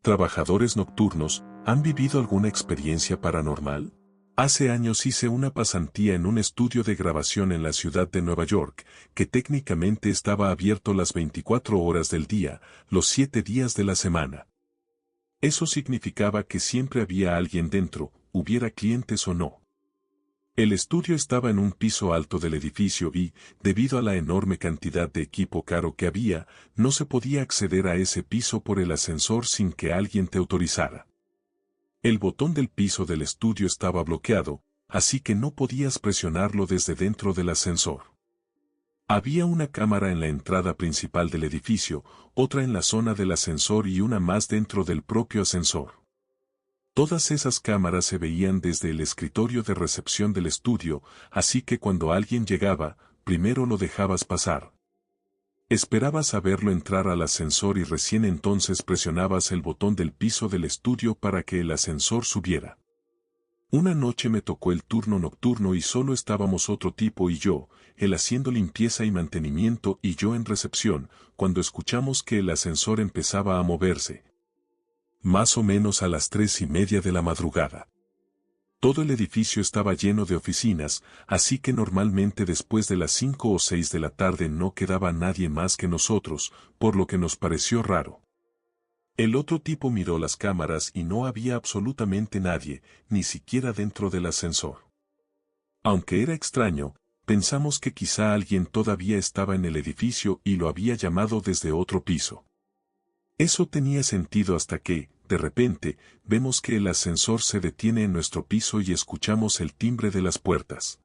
Trabajadores nocturnos, ¿han vivido alguna experiencia paranormal? Hace años hice una pasantía en un estudio de grabación en la ciudad de Nueva York, que técnicamente estaba abierto las 24 horas del día, los 7 días de la semana. Eso significaba que siempre había alguien dentro, hubiera clientes o no. El estudio estaba en un piso alto del edificio y, debido a la enorme cantidad de equipo caro que había, no se podía acceder a ese piso por el ascensor sin que alguien te autorizara. El botón del piso del estudio estaba bloqueado, así que no podías presionarlo desde dentro del ascensor. Había una cámara en la entrada principal del edificio, otra en la zona del ascensor y una más dentro del propio ascensor. Todas esas cámaras se veían desde el escritorio de recepción del estudio, así que cuando alguien llegaba, primero lo dejabas pasar. Esperabas a verlo entrar al ascensor y recién entonces presionabas el botón del piso del estudio para que el ascensor subiera. Una noche me tocó el turno nocturno y solo estábamos otro tipo y yo, él haciendo limpieza y mantenimiento y yo en recepción, cuando escuchamos que el ascensor empezaba a moverse. Más o menos a las 3:30 de la madrugada. Todo el edificio estaba lleno de oficinas, así que normalmente después de las 5 o 6 de la tarde no quedaba nadie más que nosotros, por lo que nos pareció raro. El otro tipo miró las cámaras y no había absolutamente nadie, ni siquiera dentro del ascensor. Aunque era extraño, pensamos que quizá alguien todavía estaba en el edificio y lo había llamado desde otro piso. Eso tenía sentido hasta que, de repente, vemos que el ascensor se detiene en nuestro piso y escuchamos el timbre de las puertas.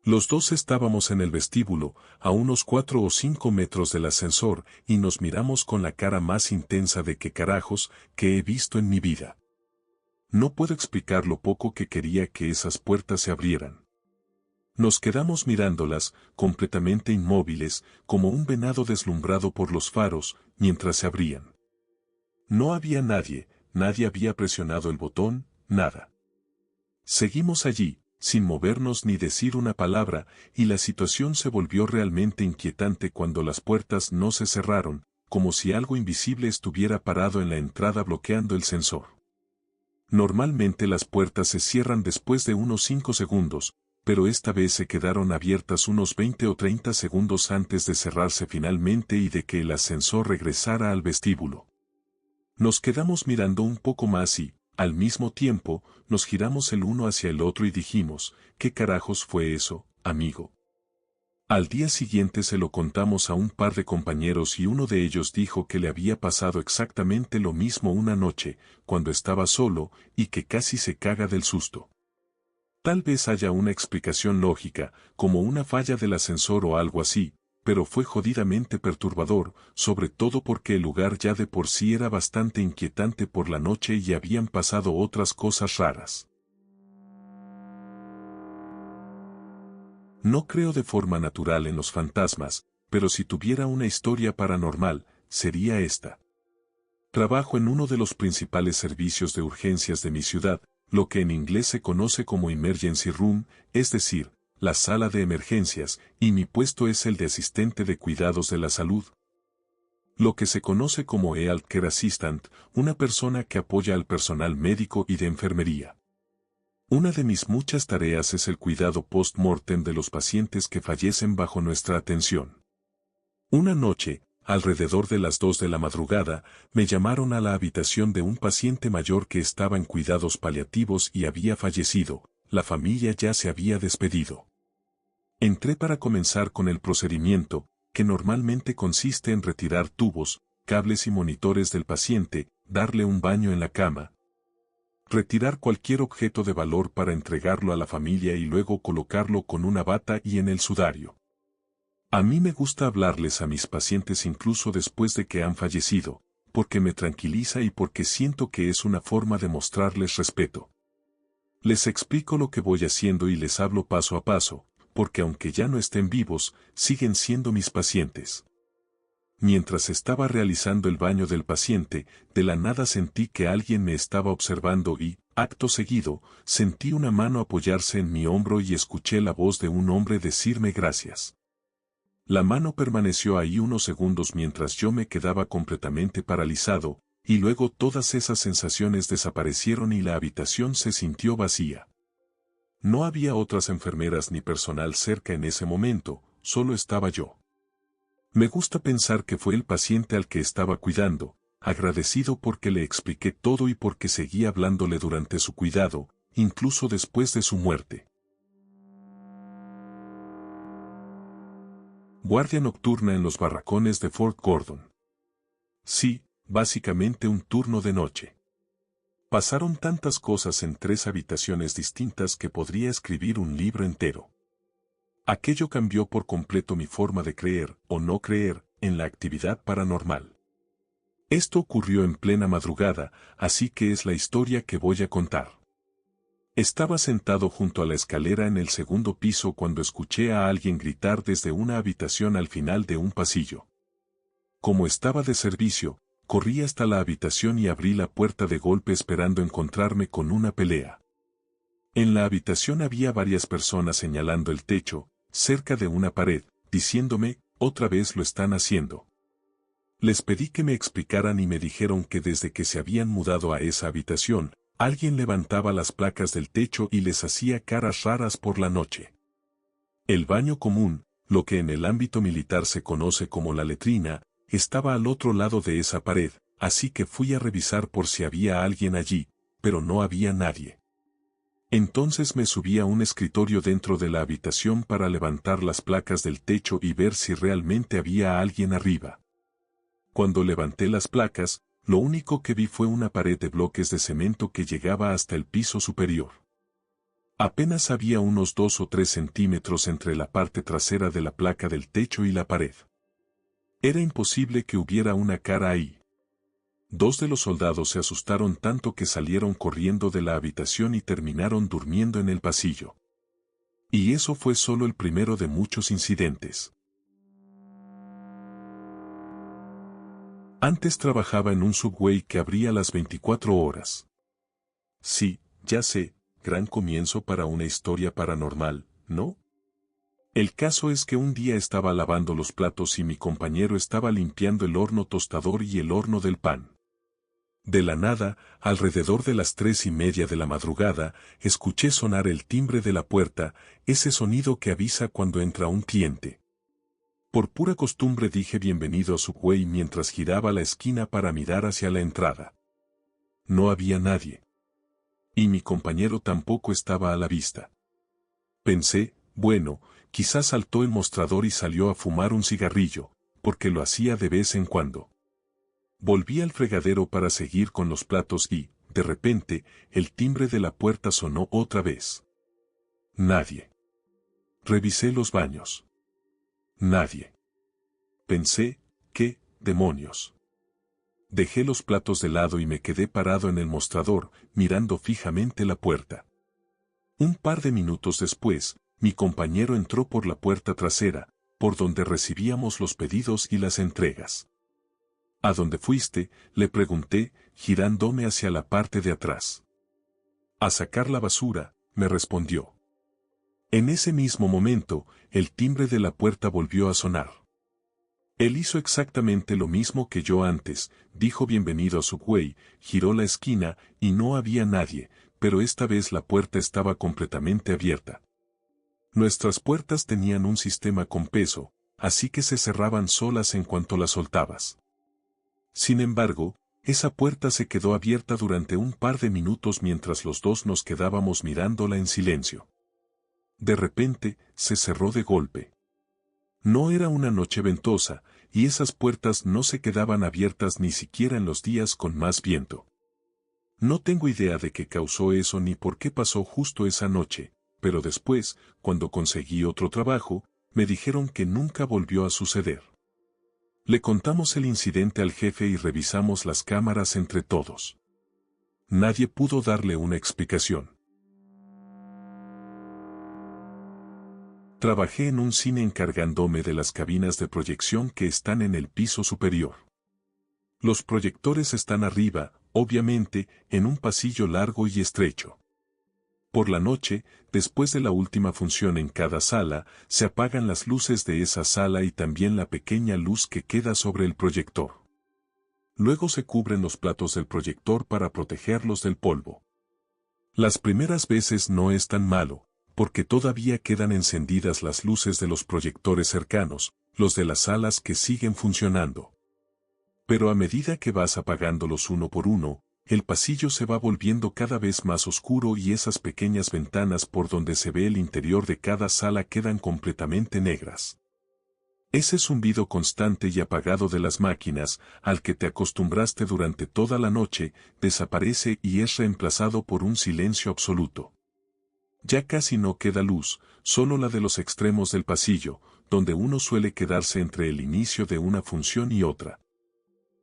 Los dos estábamos en el vestíbulo, a unos 4 o 5 metros del ascensor, y nos miramos con la cara más intensa de qué carajos que he visto en mi vida. No puedo explicar lo poco que quería que esas puertas se abrieran. Nos quedamos mirándolas, completamente inmóviles, como un venado deslumbrado por los faros, mientras se abrían. No había nadie, nadie había presionado el botón, nada. Seguimos allí, sin movernos ni decir una palabra, y la situación se volvió realmente inquietante cuando las puertas no se cerraron, como si algo invisible estuviera parado en la entrada bloqueando el sensor. Normalmente las puertas se cierran después de unos 5 segundos, pero esta vez se quedaron abiertas unos 20 o 30 segundos antes de cerrarse finalmente y de que el ascensor regresara al vestíbulo. Nos quedamos mirando un poco más y, al mismo tiempo, nos giramos el uno hacia el otro y dijimos, ¿qué carajos fue eso, amigo? Al día siguiente se lo contamos a un par de compañeros y uno de ellos dijo que le había pasado exactamente lo mismo una noche, cuando estaba solo, y que casi se caga del susto. Tal vez haya una explicación lógica, como una falla del ascensor o algo así, pero fue jodidamente perturbador, sobre todo porque el lugar ya de por sí era bastante inquietante por la noche y habían pasado otras cosas raras. No creo de forma natural en los fantasmas, pero si tuviera una historia paranormal, sería esta. Trabajo en uno de los principales servicios de urgencias de mi ciudad, lo que en inglés se conoce como emergency room, es decir, la sala de emergencias, y mi puesto es el de asistente de cuidados de la salud. Lo que se conoce como Healthcare Assistant, una persona que apoya al personal médico y de enfermería. Una de mis muchas tareas es el cuidado post-mortem de los pacientes que fallecen bajo nuestra atención. Una noche, alrededor de las 2 de la madrugada, me llamaron a la habitación de un paciente mayor que estaba en cuidados paliativos y había fallecido, la familia ya se había despedido. Entré para comenzar con el procedimiento, que normalmente consiste en retirar tubos, cables y monitores del paciente, darle un baño en la cama, retirar cualquier objeto de valor para entregarlo a la familia y luego colocarlo con una bata y en el sudario. A mí me gusta hablarles a mis pacientes incluso después de que han fallecido, porque me tranquiliza y porque siento que es una forma de mostrarles respeto. Les explico lo que voy haciendo y les hablo paso a paso, porque aunque ya no estén vivos, siguen siendo mis pacientes. Mientras estaba realizando el baño del paciente, de la nada sentí que alguien me estaba observando y, acto seguido, sentí una mano apoyarse en mi hombro y escuché la voz de un hombre decirme gracias. La mano permaneció ahí unos segundos mientras yo me quedaba completamente paralizado, y luego todas esas sensaciones desaparecieron y la habitación se sintió vacía. No había otras enfermeras ni personal cerca en ese momento, solo estaba yo. Me gusta pensar que fue el paciente al que estaba cuidando, agradecido porque le expliqué todo y porque seguí hablándole durante su cuidado, incluso después de su muerte. Guardia nocturna en los barracones de Fort Gordon. Sí, básicamente un turno de noche. Pasaron tantas cosas en 3 habitaciones distintas que podría escribir un libro entero. Aquello cambió por completo mi forma de creer, o no creer, en la actividad paranormal. Esto ocurrió en plena madrugada, así que es la historia que voy a contar. Estaba sentado junto a la escalera en el segundo piso cuando escuché a alguien gritar desde una habitación al final de un pasillo. Como estaba de servicio, corrí hasta la habitación y abrí la puerta de golpe esperando encontrarme con una pelea. En la habitación había varias personas señalando el techo, cerca de una pared, diciéndome, otra vez lo están haciendo. Les pedí que me explicaran y me dijeron que desde que se habían mudado a esa habitación, alguien levantaba las placas del techo y les hacía caras raras por la noche. El baño común, lo que en el ámbito militar se conoce como la letrina, estaba al otro lado de esa pared, así que fui a revisar por si había alguien allí, pero no había nadie. Entonces me subí a un escritorio dentro de la habitación para levantar las placas del techo y ver si realmente había alguien arriba. Cuando levanté las placas, lo único que vi fue una pared de bloques de cemento que llegaba hasta el piso superior. Apenas había unos 2 o 3 centímetros entre la parte trasera de la placa del techo y la pared. Era imposible que hubiera una cara ahí. 2 de los soldados se asustaron tanto que salieron corriendo de la habitación y terminaron durmiendo en el pasillo. Y eso fue solo el primero de muchos incidentes. Antes trabajaba en un subway que abría las 24 horas. Sí, ya sé, gran comienzo para una historia paranormal, ¿no? El caso es que un día estaba lavando los platos y mi compañero estaba limpiando el horno tostador y el horno del pan. De la nada, alrededor de las 3:30 de la madrugada, escuché sonar el timbre de la puerta, ese sonido que avisa cuando entra un cliente. Por pura costumbre dije bienvenido a Subway mientras giraba la esquina para mirar hacia la entrada. No había nadie. Y mi compañero tampoco estaba a la vista. Pensé, bueno, quizás saltó el mostrador y salió a fumar un cigarrillo, porque lo hacía de vez en cuando. Volví al fregadero para seguir con los platos y, de repente, el timbre de la puerta sonó otra vez. Nadie. Revisé los baños. Nadie. Pensé, ¿qué demonios? Dejé los platos de lado y me quedé parado en el mostrador, mirando fijamente la puerta. Un par de minutos después, mi compañero entró por la puerta trasera, por donde recibíamos los pedidos y las entregas. ¿A dónde fuiste?, le pregunté, girándome hacia la parte de atrás. A sacar la basura, me respondió. En ese mismo momento, el timbre de la puerta volvió a sonar. Él hizo exactamente lo mismo que yo antes, dijo bienvenido a Subway, giró la esquina y no había nadie, pero esta vez la puerta estaba completamente abierta. Nuestras puertas tenían un sistema con peso, así que se cerraban solas en cuanto las soltabas. Sin embargo, esa puerta se quedó abierta durante un par de minutos mientras los dos nos quedábamos mirándola en silencio. De repente, se cerró de golpe. No era una noche ventosa, y esas puertas no se quedaban abiertas ni siquiera en los días con más viento. No tengo idea de qué causó eso ni por qué pasó justo esa noche, pero después, cuando conseguí otro trabajo, me dijeron que nunca volvió a suceder. Le contamos el incidente al jefe y revisamos las cámaras entre todos. Nadie pudo darle una explicación. Trabajé en un cine encargándome de las cabinas de proyección que están en el piso superior. Los proyectores están arriba, obviamente, en un pasillo largo y estrecho. Por la noche, después de la última función en cada sala, se apagan las luces de esa sala y también la pequeña luz que queda sobre el proyector. Luego se cubren los platos del proyector para protegerlos del polvo. Las primeras veces no es tan malo, porque todavía quedan encendidas las luces de los proyectores cercanos, los de las salas que siguen funcionando. Pero a medida que vas apagándolos uno por uno, el pasillo se va volviendo cada vez más oscuro y esas pequeñas ventanas por donde se ve el interior de cada sala quedan completamente negras. Ese zumbido constante y apagado de las máquinas, al que te acostumbraste durante toda la noche, desaparece y es reemplazado por un silencio absoluto. Ya casi no queda luz, solo la de los extremos del pasillo, donde uno suele quedarse entre el inicio de una función y otra.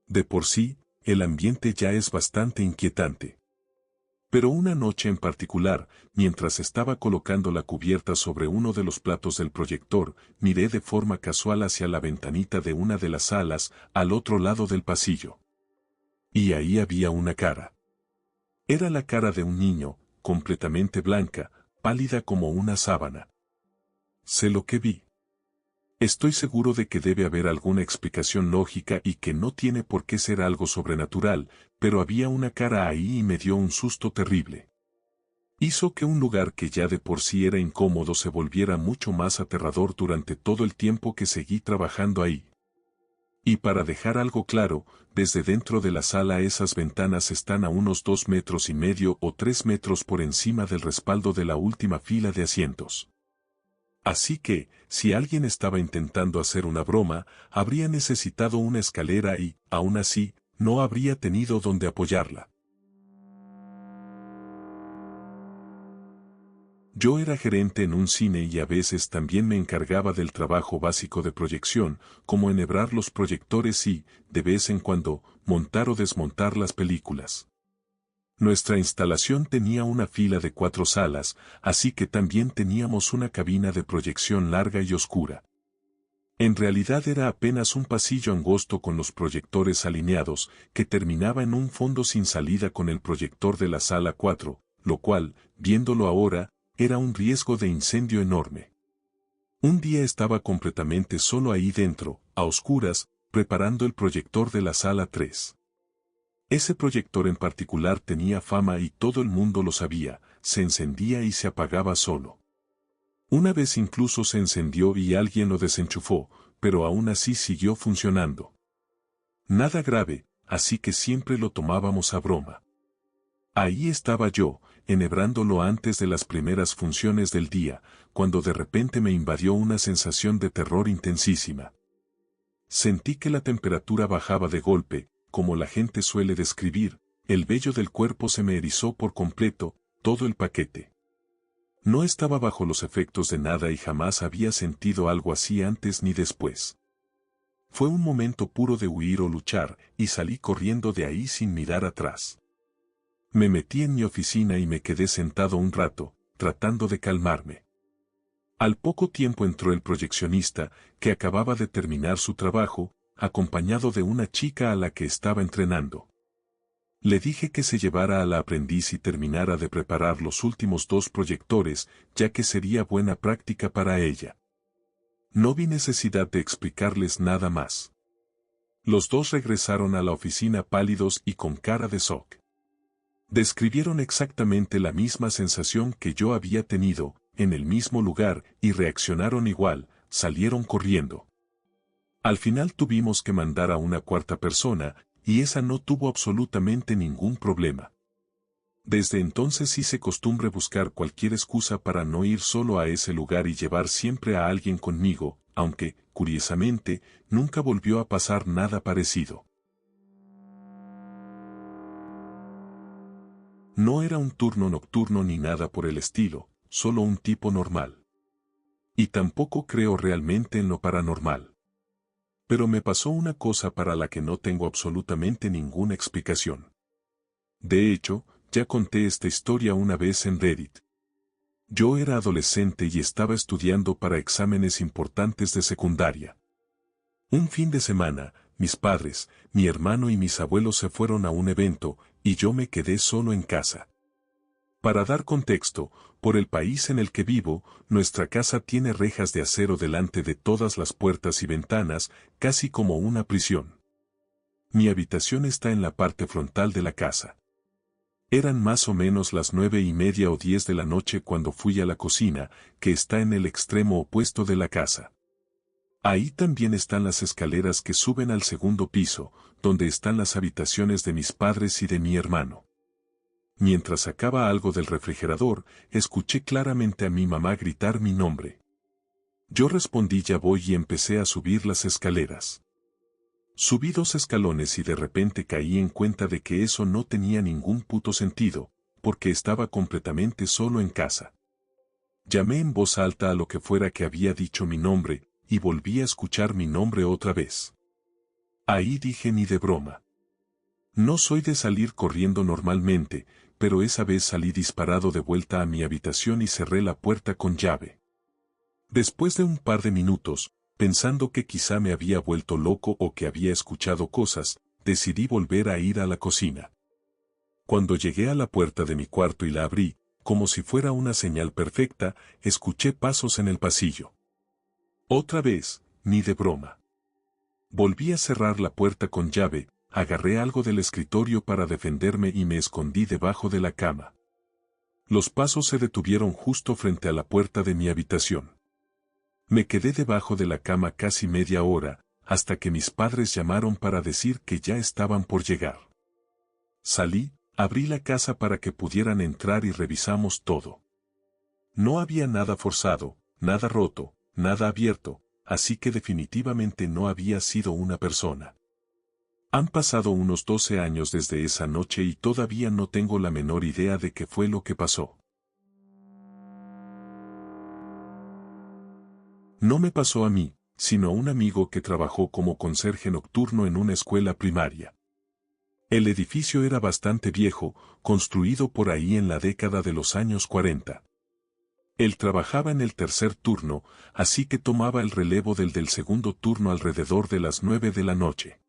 De por sí, el ambiente ya es bastante inquietante. Pero una noche en particular, mientras estaba colocando la cubierta sobre uno de los platos del proyector, miré de forma casual hacia la ventanita de una de las salas, al otro lado del pasillo. Y ahí había una cara. Era la cara de un niño, completamente blanca, pálida como una sábana. Sé lo que vi. Estoy seguro de que debe haber alguna explicación lógica y que no tiene por qué ser algo sobrenatural, pero había una cara ahí y me dio un susto terrible. Hizo que un lugar que ya de por sí era incómodo se volviera mucho más aterrador durante todo el tiempo que seguí trabajando ahí. Y para dejar algo claro, desde dentro de la sala esas ventanas están a unos 2,5 metros o 3 metros por encima del respaldo de la última fila de asientos. Así que, si alguien estaba intentando hacer una broma, habría necesitado una escalera y, aún así, no habría tenido donde apoyarla. Yo era gerente en un cine y a veces también me encargaba del trabajo básico de proyección, como enhebrar los proyectores y, de vez en cuando, montar o desmontar las películas. Nuestra instalación tenía una fila de 4 salas, así que también teníamos una cabina de proyección larga y oscura. En realidad era apenas un pasillo angosto con los proyectores alineados, que terminaba en un fondo sin salida con el proyector de la sala 4, lo cual, viéndolo ahora, era un riesgo de incendio enorme. Un día estaba completamente solo ahí dentro, a oscuras, preparando el proyector de la sala 3. Ese proyector en particular tenía fama y todo el mundo lo sabía, se encendía y se apagaba solo. Una vez incluso se encendió y alguien lo desenchufó, pero aún así siguió funcionando. Nada grave, así que siempre lo tomábamos a broma. Ahí estaba yo, enhebrándolo antes de las primeras funciones del día, cuando de repente me invadió una sensación de terror intensísima. Sentí que la temperatura bajaba de golpe, como la gente suele describir, el vello del cuerpo se me erizó por completo, todo el paquete. No estaba bajo los efectos de nada y jamás había sentido algo así antes ni después. Fue un momento puro de huir o luchar, y salí corriendo de ahí sin mirar atrás. Me metí en mi oficina y me quedé sentado un rato, tratando de calmarme. Al poco tiempo entró el proyeccionista, que acababa de terminar su trabajo, acompañado de una chica a la que estaba entrenando. Le dije que se llevara a la aprendiz y terminara de preparar los últimos 2 proyectores, ya que sería buena práctica para ella. No vi necesidad de explicarles nada más. Los 2 regresaron a la oficina pálidos y con cara de shock. Describieron exactamente la misma sensación que yo había tenido, en el mismo lugar, y reaccionaron igual, salieron corriendo. Al final tuvimos que mandar a una 4ª persona, y esa no tuvo absolutamente ningún problema. Desde entonces hice costumbre buscar cualquier excusa para no ir solo a ese lugar y llevar siempre a alguien conmigo, aunque, curiosamente, nunca volvió a pasar nada parecido. No era un turno nocturno ni nada por el estilo, solo un tipo normal. Y tampoco creo realmente en lo paranormal. Pero me pasó una cosa para la que no tengo absolutamente ninguna explicación. De hecho, ya conté esta historia una vez en Reddit. Yo era adolescente y estaba estudiando para exámenes importantes de secundaria. Un fin de semana, mis padres, mi hermano y mis abuelos se fueron a un evento, y yo me quedé solo en casa. Para dar contexto, por el país en el que vivo, nuestra casa tiene rejas de acero delante de todas las puertas y ventanas, casi como una prisión. Mi habitación está en la parte frontal de la casa. Eran más o menos las 9:30 o 10 de la noche cuando fui a la cocina, que está en el extremo opuesto de la casa. Ahí también están las escaleras que suben al segundo piso, donde están las habitaciones de mis padres y de mi hermano. Mientras sacaba algo del refrigerador, escuché claramente a mi mamá gritar mi nombre. Yo respondí ya voy y empecé a subir las escaleras. Subí 2 escalones y de repente caí en cuenta de que eso no tenía ningún puto sentido, porque estaba completamente solo en casa. Llamé en voz alta a lo que fuera que había dicho mi nombre, y volví a escuchar mi nombre otra vez. Ahí dije ni de broma. No soy de salir corriendo normalmente, pero esa vez salí disparado de vuelta a mi habitación y cerré la puerta con llave. Después de un par de minutos, pensando que quizá me había vuelto loco o que había escuchado cosas, decidí volver a ir a la cocina. Cuando llegué a la puerta de mi cuarto y la abrí, como si fuera una señal perfecta, escuché pasos en el pasillo. Otra vez, ni de broma. Volví a cerrar la puerta con llave, agarré algo del escritorio para defenderme y me escondí debajo de la cama. Los pasos se detuvieron justo frente a la puerta de mi habitación. Me quedé debajo de la cama casi media hora, hasta que mis padres llamaron para decir que ya estaban por llegar. Salí, abrí la casa para que pudieran entrar y revisamos todo. No había nada forzado, nada roto, nada abierto, así que definitivamente no había sido una persona. Han pasado unos 12 años desde esa noche y todavía no tengo la menor idea de qué fue lo que pasó. No me pasó a mí, sino a un amigo que trabajó como conserje nocturno en una escuela primaria. El edificio era bastante viejo, construido por ahí en la década de los años 40. Él trabajaba en el tercer turno, así que tomaba el relevo del segundo turno alrededor de las 9 de la noche.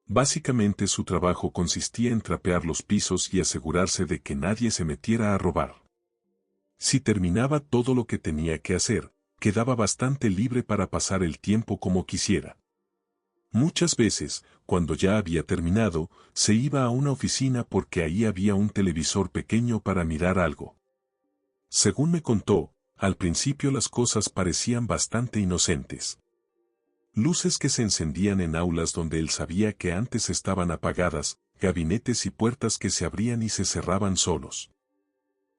Básicamente su trabajo consistía en trapear los pisos y asegurarse de que nadie se metiera a robar. Si terminaba todo lo que tenía que hacer, quedaba bastante libre para pasar el tiempo como quisiera. Muchas veces, cuando ya había terminado, se iba a una oficina porque ahí había un televisor pequeño para mirar algo. Según me contó, al principio las cosas parecían bastante inocentes. Luces que se encendían en aulas donde él sabía que antes estaban apagadas, gabinetes y puertas que se abrían y se cerraban solos.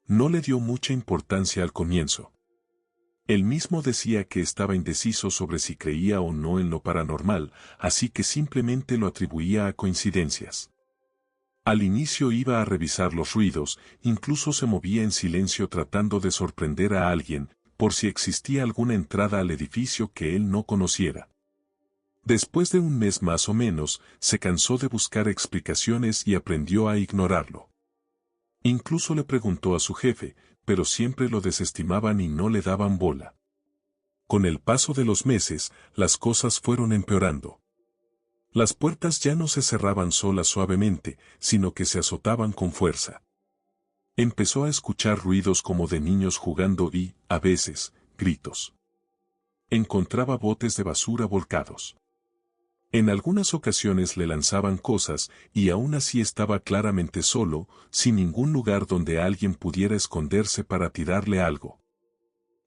No le dio mucha importancia al comienzo. Él mismo decía que estaba indeciso sobre si creía o no en lo paranormal, así que simplemente lo atribuía a coincidencias. Al inicio iba a revisar los ruidos, incluso se movía en silencio tratando de sorprender a alguien, por si existía alguna entrada al edificio que él no conociera. Después de un mes más o menos, se cansó de buscar explicaciones y aprendió a ignorarlo. Incluso le preguntó a su jefe, pero siempre lo desestimaban y no le daban bola. Con el paso de los meses, las cosas fueron empeorando. Las puertas ya no se cerraban solas suavemente, sino que se azotaban con fuerza. Empezó a escuchar ruidos como de niños jugando y, a veces, gritos. Encontraba botes de basura volcados. En algunas ocasiones le lanzaban cosas, y aún así estaba claramente solo, sin ningún lugar donde alguien pudiera esconderse para tirarle algo.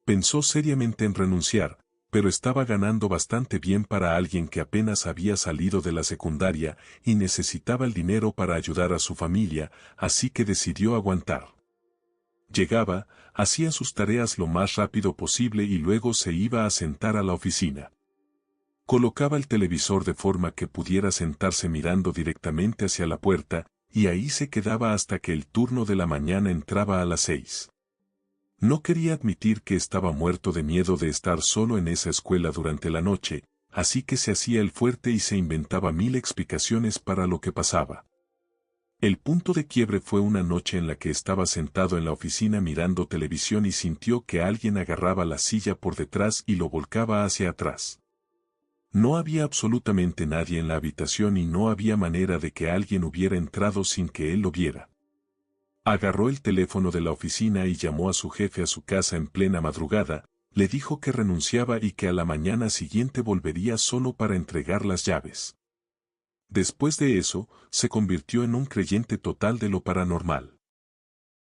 Pensó seriamente en renunciar, pero estaba ganando bastante bien para alguien que apenas había salido de la secundaria y necesitaba el dinero para ayudar a su familia, así que decidió aguantar. Llegaba, hacía sus tareas lo más rápido posible y luego se iba a sentar a la oficina. Colocaba el televisor de forma que pudiera sentarse mirando directamente hacia la puerta, y ahí se quedaba hasta que el turno de la mañana entraba a las 6. No quería admitir que estaba muerto de miedo de estar solo en esa escuela durante la noche, así que se hacía el fuerte y se inventaba 1000 explicaciones para lo que pasaba. El punto de quiebre fue una noche en la que estaba sentado en la oficina mirando televisión y sintió que alguien agarraba la silla por detrás y lo volcaba hacia atrás. No había absolutamente nadie en la habitación y no había manera de que alguien hubiera entrado sin que él lo viera. Agarró el teléfono de la oficina y llamó a su jefe a su casa en plena madrugada, le dijo que renunciaba y que a la mañana siguiente volvería solo para entregar las llaves. Después de eso, se convirtió en un creyente total de lo paranormal.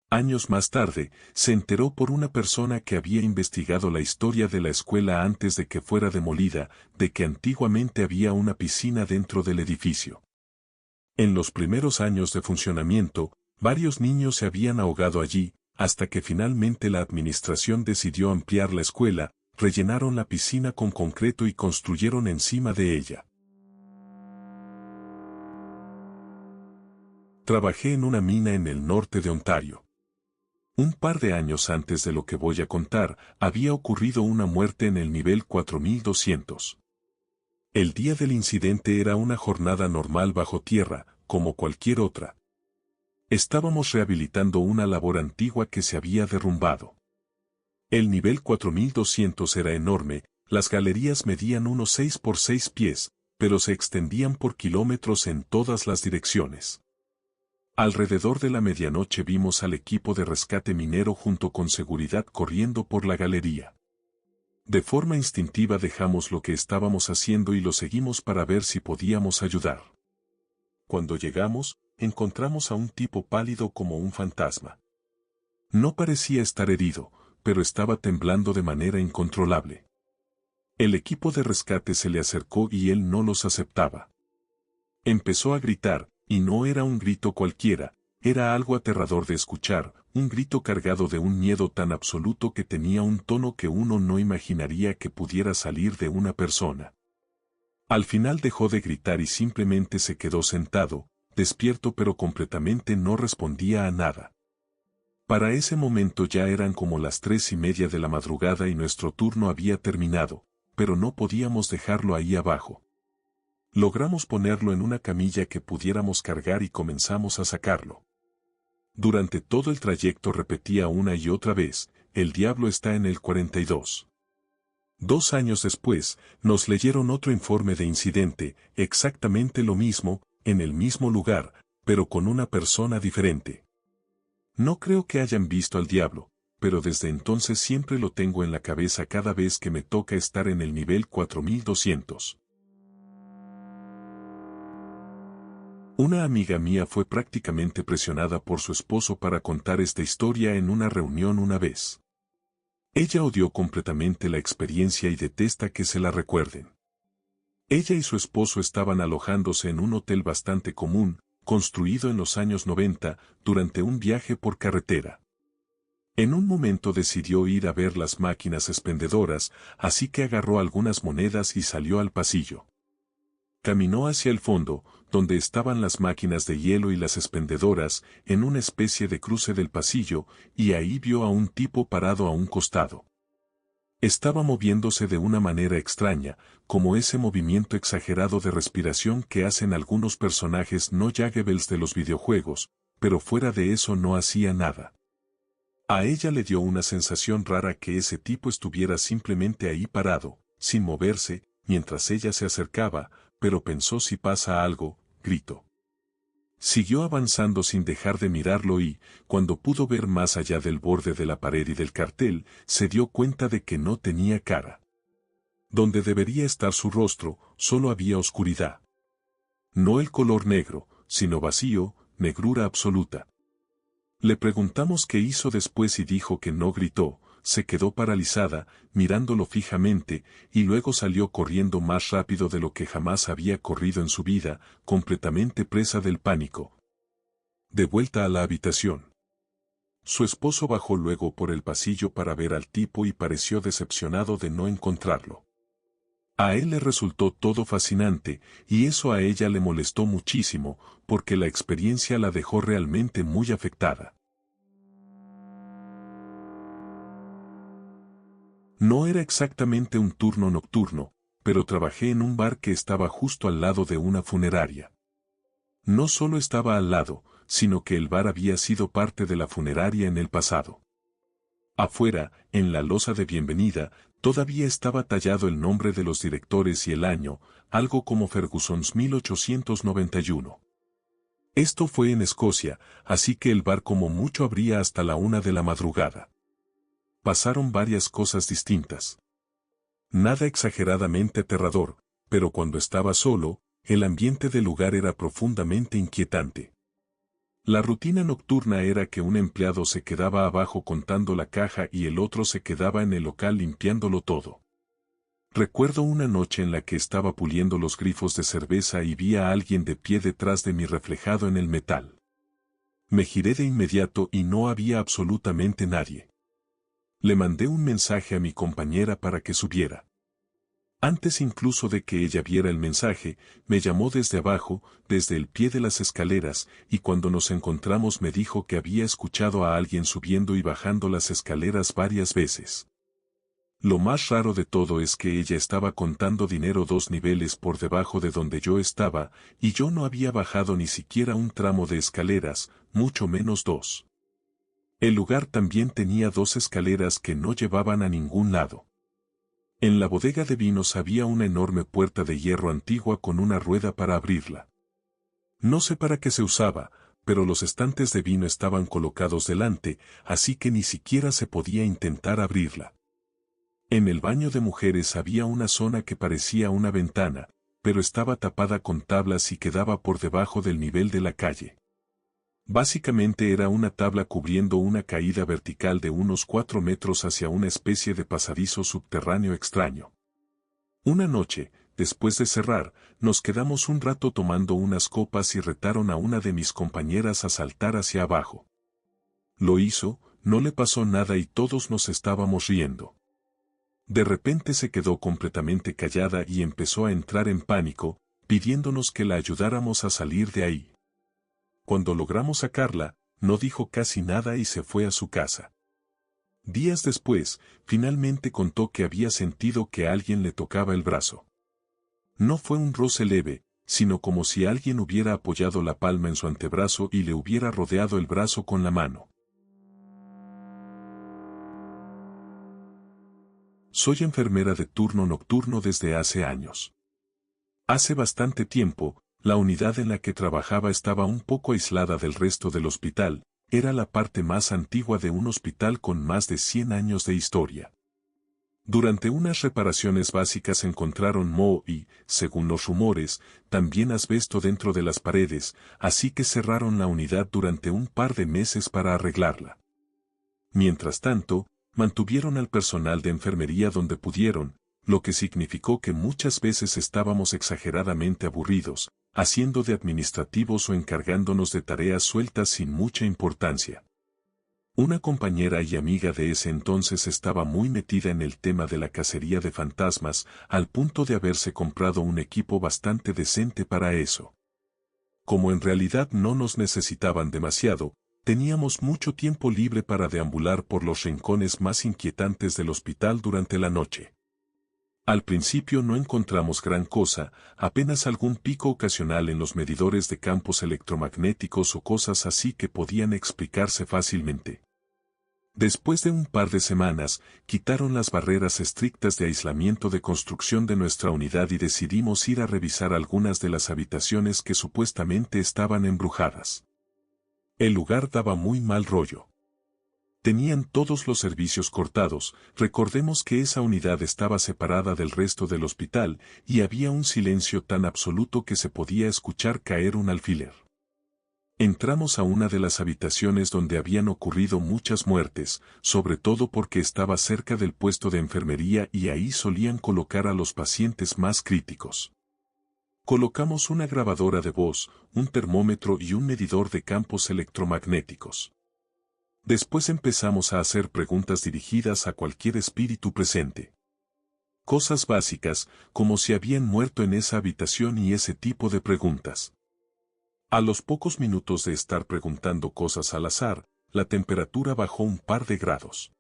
Años más tarde, se enteró por una persona que había investigado la historia de la escuela antes de que fuera demolida, de que antiguamente había una piscina dentro del edificio. En los primeros años de funcionamiento, varios niños se habían ahogado allí, hasta que finalmente la administración decidió ampliar la escuela, rellenaron la piscina con concreto y construyeron encima de ella. Trabajé en una mina en el norte de Ontario. Un par de años antes de lo que voy a contar, había ocurrido una muerte en el nivel 4200. El día del incidente era una jornada normal bajo tierra, como cualquier otra. Estábamos rehabilitando una labor antigua que se había derrumbado. El nivel 4200 era enorme, las galerías medían unos 6 por 6 pies, pero se extendían por kilómetros en todas las direcciones. Alrededor de la medianoche vimos al equipo de rescate minero junto con seguridad corriendo por la galería. De forma instintiva dejamos lo que estábamos haciendo y lo seguimos para ver si podíamos ayudar. Cuando llegamos, encontramos a un tipo pálido como un fantasma. No parecía estar herido, pero estaba temblando de manera incontrolable. El equipo de rescate se le acercó y él no los aceptaba. Empezó a gritar, y no era un grito cualquiera, era algo aterrador de escuchar, un grito cargado de un miedo tan absoluto que tenía un tono que uno no imaginaría que pudiera salir de una persona. Al final dejó de gritar y simplemente se quedó sentado, despierto pero completamente no respondía a nada. Para ese momento ya eran como las 3:30 de la madrugada y nuestro turno había terminado, pero no podíamos dejarlo ahí abajo. Logramos ponerlo en una camilla que pudiéramos cargar y comenzamos a sacarlo. Durante todo el trayecto repetía una y otra vez, el diablo está en el 42. 2 años después, nos leyeron otro informe de incidente, exactamente lo mismo, en el mismo lugar, pero con una persona diferente. No creo que hayan visto al diablo, pero desde entonces siempre lo tengo en la cabeza cada vez que me toca estar en el nivel 4200. Una amiga mía fue prácticamente presionada por su esposo para contar esta historia en una reunión una vez. Ella odió completamente la experiencia y detesta que se la recuerden. Ella y su esposo estaban alojándose en un hotel bastante común, construido en los años 90, durante un viaje por carretera. En un momento decidió ir a ver las máquinas expendedoras, así que agarró algunas monedas y salió al pasillo. Caminó hacia el fondo, donde estaban las máquinas de hielo y las expendedoras, en una especie de cruce del pasillo, y ahí vio a un tipo parado a un costado. Estaba moviéndose de una manera extraña, como ese movimiento exagerado de respiración que hacen algunos personajes no llageables de los videojuegos, pero fuera de eso no hacía nada. A ella le dio una sensación rara que ese tipo estuviera simplemente ahí parado, sin moverse, mientras ella se acercaba, pero pensó si pasa algo, gritó. Siguió avanzando sin dejar de mirarlo y, cuando pudo ver más allá del borde de la pared y del cartel, se dio cuenta de que no tenía cara. Donde debería estar su rostro, solo había oscuridad. No el color negro, sino vacío, negrura absoluta. Le preguntamos qué hizo después y dijo que no gritó, se quedó paralizada, mirándolo fijamente, y luego salió corriendo más rápido de lo que jamás había corrido en su vida, completamente presa del pánico. De vuelta a la habitación. Su esposo bajó luego por el pasillo para ver al tipo y pareció decepcionado de no encontrarlo. A él le resultó todo fascinante, y eso a ella le molestó muchísimo, porque la experiencia la dejó realmente muy afectada. No era exactamente un turno nocturno, pero trabajé en un bar que estaba justo al lado de una funeraria. No solo estaba al lado, sino que el bar había sido parte de la funeraria en el pasado. Afuera, en la losa de bienvenida, todavía estaba tallado el nombre de los directores y el año, algo como Ferguson's 1891. Esto fue en Escocia, así que el bar como mucho abría hasta la 1 de la madrugada. Pasaron varias cosas distintas. Nada exageradamente aterrador, pero cuando estaba solo, El ambiente del lugar era profundamente inquietante. La rutina nocturna era que un empleado se quedaba abajo contando la caja y el otro se quedaba en el local limpiándolo todo. Recuerdo una noche en la que estaba puliendo los grifos de cerveza y vi a alguien de pie detrás de mí reflejado en el metal. Me giré de inmediato y no había absolutamente nadie. Le mandé un mensaje a mi compañera para que subiera. Antes incluso de que ella viera el mensaje, me llamó desde abajo, desde el pie de las escaleras, y cuando nos encontramos me dijo que había escuchado a alguien subiendo y bajando las escaleras varias veces. Lo más raro de todo es que ella estaba contando dinero 2 niveles por debajo de donde yo estaba, y yo no había bajado ni siquiera un tramo de escaleras, mucho menos 2. El lugar también tenía 2 escaleras que no llevaban a ningún lado. En la bodega de vinos había una enorme puerta de hierro antigua con una rueda para abrirla. No sé para qué se usaba, pero los estantes de vino estaban colocados delante, así que ni siquiera se podía intentar abrirla. En el baño de mujeres había una zona que parecía una ventana, pero estaba tapada con tablas y quedaba por debajo del nivel de la calle. Básicamente era una tabla cubriendo una caída vertical de unos 4 metros hacia una especie de pasadizo subterráneo extraño. Una noche, después de cerrar, nos quedamos un rato tomando unas copas y retaron a una de mis compañeras a saltar hacia abajo. Lo hizo, no le pasó nada y todos nos estábamos riendo. De repente se quedó completamente callada y empezó a entrar en pánico, pidiéndonos que la ayudáramos a salir de ahí. Cuando logramos sacarla, no dijo casi nada y se fue a su casa. Días después, finalmente contó que había sentido que alguien le tocaba el brazo. No fue un roce leve, sino como si alguien hubiera apoyado la palma en su antebrazo y le hubiera rodeado el brazo con la mano. Soy enfermera de turno nocturno desde hace años. Hace bastante tiempo, la unidad en la que trabajaba estaba un poco aislada del resto del hospital, era la parte más antigua de un hospital con más de 100 años de historia. Durante unas reparaciones básicas encontraron moho y, según los rumores, también asbesto dentro de las paredes, así que cerraron la unidad durante un par de meses para arreglarla. Mientras tanto, mantuvieron al personal de enfermería donde pudieron, lo que significó que muchas veces estábamos exageradamente aburridos, haciendo de administrativos o encargándonos de tareas sueltas sin mucha importancia. Una compañera y amiga de ese entonces estaba muy metida en el tema de la cacería de fantasmas, al punto de haberse comprado un equipo bastante decente para eso. Como en realidad no nos necesitaban demasiado, teníamos mucho tiempo libre para deambular por los rincones más inquietantes del hospital durante la noche. Al principio no encontramos gran cosa, apenas algún pico ocasional en los medidores de campos electromagnéticos o cosas así que podían explicarse fácilmente. Después de un par de semanas, quitaron las barreras estrictas de aislamiento de construcción de nuestra unidad y decidimos ir a revisar algunas de las habitaciones que supuestamente estaban embrujadas. El lugar daba muy mal rollo. Tenían todos los servicios cortados, recordemos que esa unidad estaba separada del resto del hospital, y había un silencio tan absoluto que se podía escuchar caer un alfiler. Entramos a una de las habitaciones donde habían ocurrido muchas muertes, sobre todo porque estaba cerca del puesto de enfermería y ahí solían colocar a los pacientes más críticos. Colocamos una grabadora de voz, un termómetro y un medidor de campos electromagnéticos. Después empezamos a hacer preguntas dirigidas a cualquier espíritu presente. Cosas básicas, como si habían muerto en esa habitación y ese tipo de preguntas. A los pocos minutos de estar preguntando cosas al azar, la temperatura bajó un par de grados.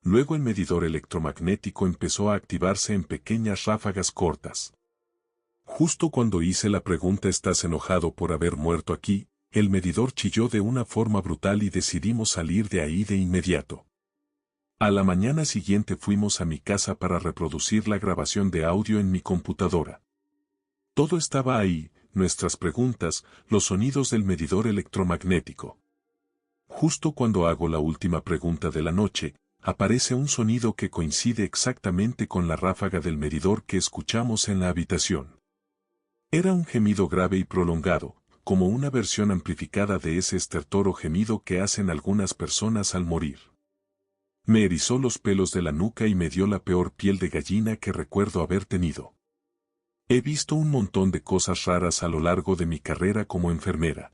Luego el medidor electromagnético empezó a activarse en pequeñas ráfagas cortas. Justo cuando hice la pregunta ¿estás enojado por haber muerto aquí?, el medidor chilló de una forma brutal y decidimos salir de ahí de inmediato. A la mañana siguiente fuimos a mi casa para reproducir la grabación de audio en mi computadora. Todo estaba ahí, nuestras preguntas, los sonidos del medidor electromagnético. Justo cuando hago la última pregunta de la noche, aparece un sonido que coincide exactamente con la ráfaga del medidor que escuchamos en la habitación. Era un gemido grave y prolongado, como una versión amplificada de ese estertor o gemido que hacen algunas personas al morir. Me erizó los pelos de la nuca y me dio la peor piel de gallina que recuerdo haber tenido. He visto un montón de cosas raras a lo largo de mi carrera como enfermera.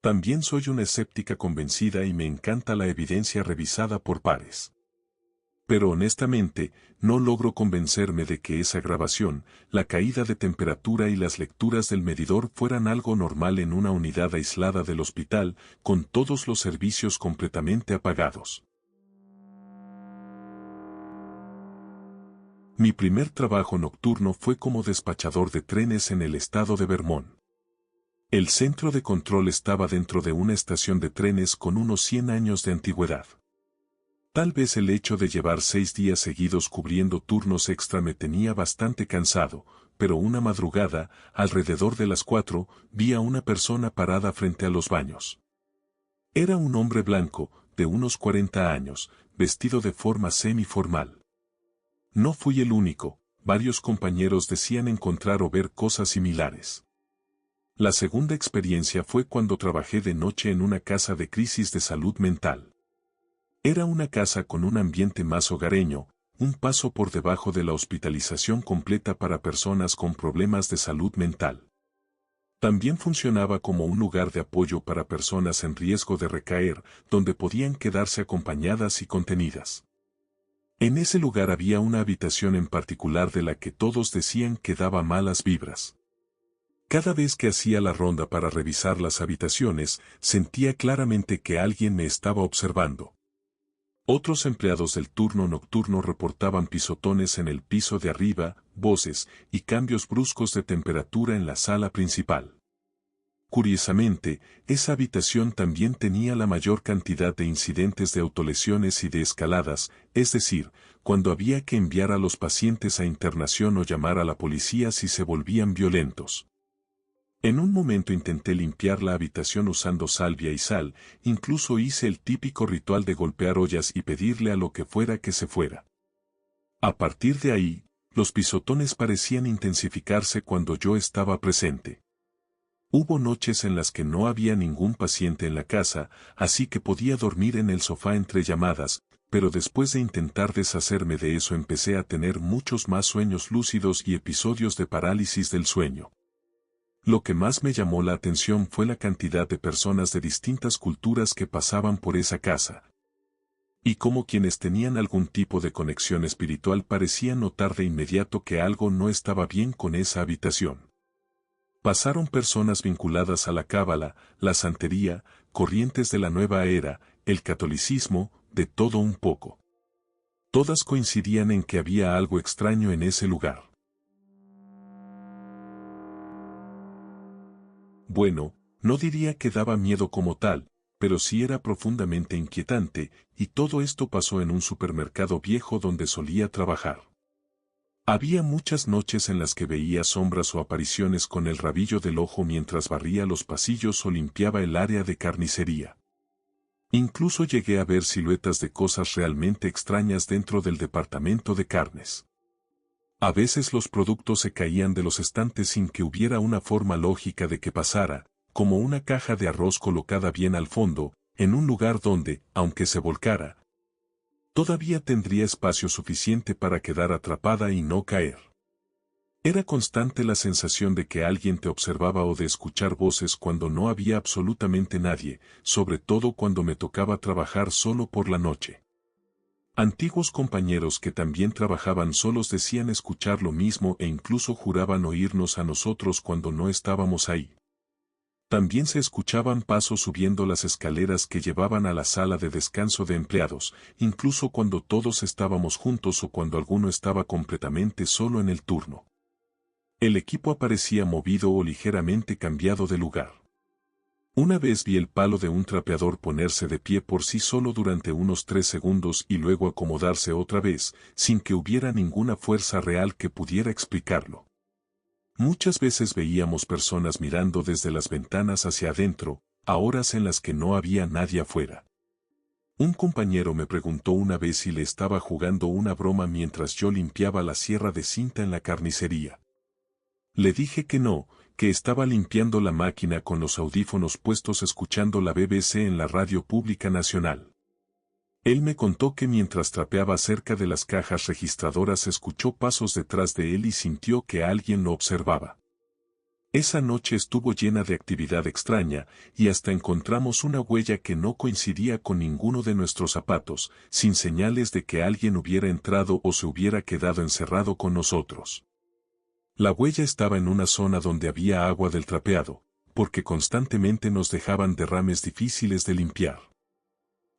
También soy una escéptica convencida y me encanta la evidencia revisada por pares. Pero honestamente, no logro convencerme de que esa grabación, la caída de temperatura y las lecturas del medidor fueran algo normal en una unidad aislada del hospital, con todos los servicios completamente apagados. Mi primer trabajo nocturno fue como despachador de trenes en el estado de Vermont. El centro de control estaba dentro de una estación de trenes con unos 100 años de antigüedad. Tal vez el hecho de llevar 6 días seguidos cubriendo turnos extra me tenía bastante cansado, pero una madrugada, alrededor de las 4, vi a una persona parada frente a los baños. Era un hombre blanco, de unos 40 años, vestido de forma semi-formal. No fui el único, varios compañeros decían encontrar o ver cosas similares. La segunda experiencia fue cuando trabajé de noche en una casa de crisis de salud mental. Era una casa con un ambiente más hogareño, un paso por debajo de la hospitalización completa para personas con problemas de salud mental. También funcionaba como un lugar de apoyo para personas en riesgo de recaer, donde podían quedarse acompañadas y contenidas. En ese lugar había una habitación en particular de la que todos decían que daba malas vibras. Cada vez que hacía la ronda para revisar las habitaciones, sentía claramente que alguien me estaba observando. Otros empleados del turno nocturno reportaban pisotones en el piso de arriba, voces y cambios bruscos de temperatura en la sala principal. Curiosamente, esa habitación también tenía la mayor cantidad de incidentes de autolesiones y de escaladas, es decir, cuando había que enviar a los pacientes a internación o llamar a la policía si se volvían violentos. En un momento intenté limpiar la habitación usando salvia y sal, incluso hice el típico ritual de golpear ollas y pedirle a lo que fuera que se fuera. A partir de ahí, los pisotones parecían intensificarse cuando yo estaba presente. Hubo noches en las que no había ningún paciente en la casa, así que podía dormir en el sofá entre llamadas, pero después de intentar deshacerme de eso empecé a tener muchos más sueños lúcidos y episodios de parálisis del sueño. Lo que más me llamó la atención fue la cantidad de personas de distintas culturas que pasaban por esa casa. Y cómo quienes tenían algún tipo de conexión espiritual parecían notar de inmediato que algo no estaba bien con esa habitación. Pasaron personas vinculadas a la cábala, la santería, corrientes de la nueva era, el catolicismo, de todo un poco. Todas coincidían en que había algo extraño en ese lugar. Bueno, no diría que daba miedo como tal, pero sí era profundamente inquietante, y todo esto pasó en un supermercado viejo donde solía trabajar. Había muchas noches en las que veía sombras o apariciones con el rabillo del ojo mientras barría los pasillos o limpiaba el área de carnicería. Incluso llegué a ver siluetas de cosas realmente extrañas dentro del departamento de carnes. A veces los productos se caían de los estantes sin que hubiera una forma lógica de que pasara, como una caja de arroz colocada bien al fondo, en un lugar donde, aunque se volcara, todavía tendría espacio suficiente para quedar atrapada y no caer. Era constante la sensación de que alguien te observaba o de escuchar voces cuando no había absolutamente nadie, sobre todo cuando me tocaba trabajar solo por la noche. Antiguos compañeros que también trabajaban solos decían escuchar lo mismo e incluso juraban oírnos a nosotros cuando no estábamos ahí. También se escuchaban pasos subiendo las escaleras que llevaban a la sala de descanso de empleados, incluso cuando todos estábamos juntos o cuando alguno estaba completamente solo en el turno. El equipo aparecía movido o ligeramente cambiado de lugar. Una vez vi el palo de un trapeador ponerse de pie por sí solo durante unos 3 segundos y luego acomodarse otra vez, sin que hubiera ninguna fuerza real que pudiera explicarlo. Muchas veces veíamos personas mirando desde las ventanas hacia adentro, a horas en las que no había nadie afuera. Un compañero me preguntó una vez si le estaba jugando una broma mientras yo limpiaba la sierra de cinta en la carnicería. Le dije que no, que estaba limpiando la máquina con los audífonos puestos escuchando la BBC en la radio pública nacional. Él me contó que mientras trapeaba cerca de las cajas registradoras escuchó pasos detrás de él y sintió que alguien lo observaba. Esa noche estuvo llena de actividad extraña, y hasta encontramos una huella que no coincidía con ninguno de nuestros zapatos, sin señales de que alguien hubiera entrado o se hubiera quedado encerrado con nosotros. La huella estaba en una zona donde había agua del trapeado, porque constantemente nos dejaban derrames difíciles de limpiar.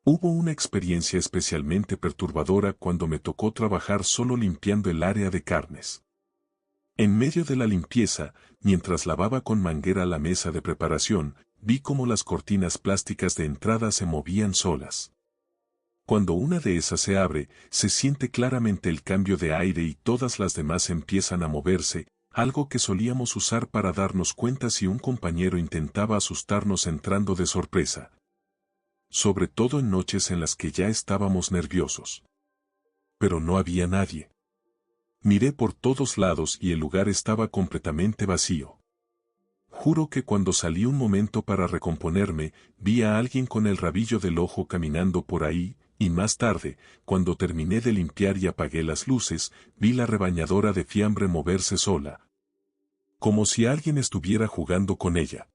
Hubo una experiencia especialmente perturbadora cuando me tocó trabajar solo limpiando el área de carnes. En medio de la limpieza, mientras lavaba con manguera la mesa de preparación, vi cómo las cortinas plásticas de entrada se movían solas. Cuando una de esas se abre, se siente claramente el cambio de aire y todas las demás empiezan a moverse, algo que solíamos usar para darnos cuenta si un compañero intentaba asustarnos entrando de sorpresa. Sobre todo en noches en las que ya estábamos nerviosos. Pero no había nadie. Miré por todos lados y el lugar estaba completamente vacío. Juro que cuando salí un momento para recomponerme, vi a alguien con el rabillo del ojo caminando por ahí, y más tarde, cuando terminé de limpiar y apagué las luces, vi la rebañadora de fiambre moverse sola. Como si alguien estuviera jugando con ella.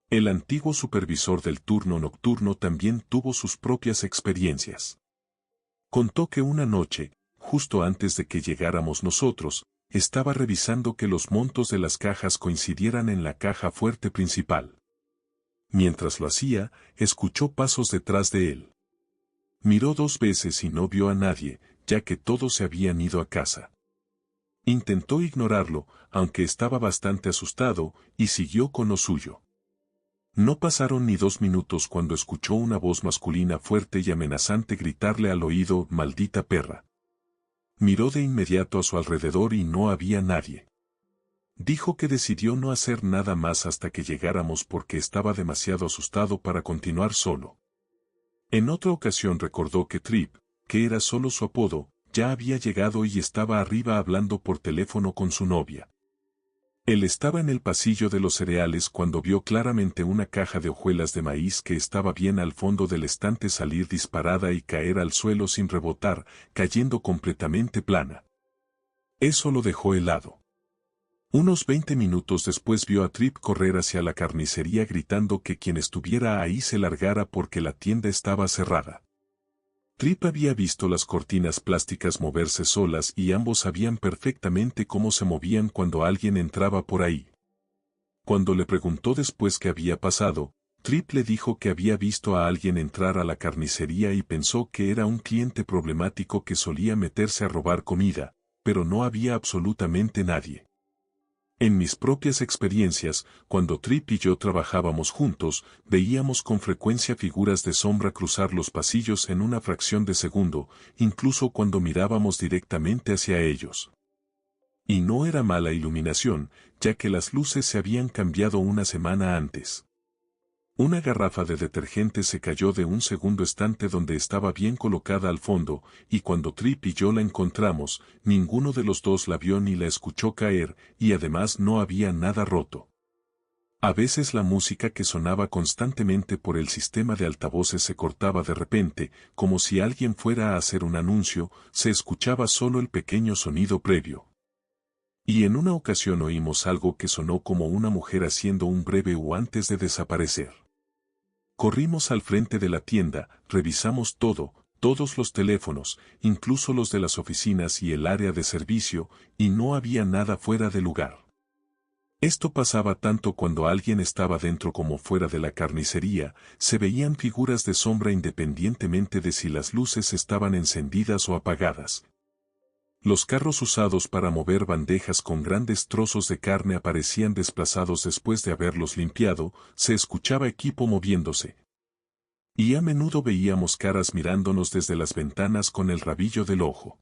El antiguo supervisor del turno nocturno también tuvo sus propias experiencias. Contó que una noche, justo antes de que llegáramos nosotros, estaba revisando que los montos de las cajas coincidieran en la caja fuerte principal. Mientras lo hacía, escuchó pasos detrás de él. Miró 2 veces y no vio a nadie, ya que todos se habían ido a casa. Intentó ignorarlo, aunque estaba bastante asustado, y siguió con lo suyo. No pasaron ni 2 minutos cuando escuchó una voz masculina fuerte y amenazante gritarle al oído, «¡Maldita perra!». Miró de inmediato a su alrededor y no había nadie. Dijo que decidió no hacer nada más hasta que llegáramos porque estaba demasiado asustado para continuar solo. En otra ocasión recordó que Trip, que era solo su apodo, ya había llegado y estaba arriba hablando por teléfono con su novia. Él estaba en el pasillo de los cereales cuando vio claramente una caja de hojuelas de maíz que estaba bien al fondo del estante salir disparada y caer al suelo sin rebotar, cayendo completamente plana. Eso lo dejó helado. Unos 20 minutos después vio a Trip correr hacia la carnicería gritando que quien estuviera ahí se largara porque la tienda estaba cerrada. Trip había visto las cortinas plásticas moverse solas y ambos sabían perfectamente cómo se movían cuando alguien entraba por ahí. Cuando le preguntó después qué había pasado, Trip le dijo que había visto a alguien entrar a la carnicería y pensó que era un cliente problemático que solía meterse a robar comida, pero no había absolutamente nadie. En mis propias experiencias, cuando Trip y yo trabajábamos juntos, veíamos con frecuencia figuras de sombra cruzar los pasillos en una fracción de segundo, incluso cuando mirábamos directamente hacia ellos. Y no era mala iluminación, ya que las luces se habían cambiado una semana antes. Una garrafa de detergente se cayó de un segundo estante donde estaba bien colocada al fondo, y cuando Trip y yo la encontramos, ninguno de los dos la vio ni la escuchó caer, y además no había nada roto. A veces la música que sonaba constantemente por el sistema de altavoces se cortaba de repente, como si alguien fuera a hacer un anuncio, se escuchaba solo el pequeño sonido previo. Y en una ocasión oímos algo que sonó como una mujer haciendo un breve u antes de desaparecer. Corrimos al frente de la tienda, revisamos todo, todos los teléfonos, incluso los de las oficinas y el área de servicio, y no había nada fuera de lugar. Esto pasaba tanto cuando alguien estaba dentro como fuera de la carnicería, se veían figuras de sombra independientemente de si las luces estaban encendidas o apagadas. Los carros usados para mover bandejas con grandes trozos de carne aparecían desplazados después de haberlos limpiado, se escuchaba equipo moviéndose. Y a menudo veíamos caras mirándonos desde las ventanas con el rabillo del ojo.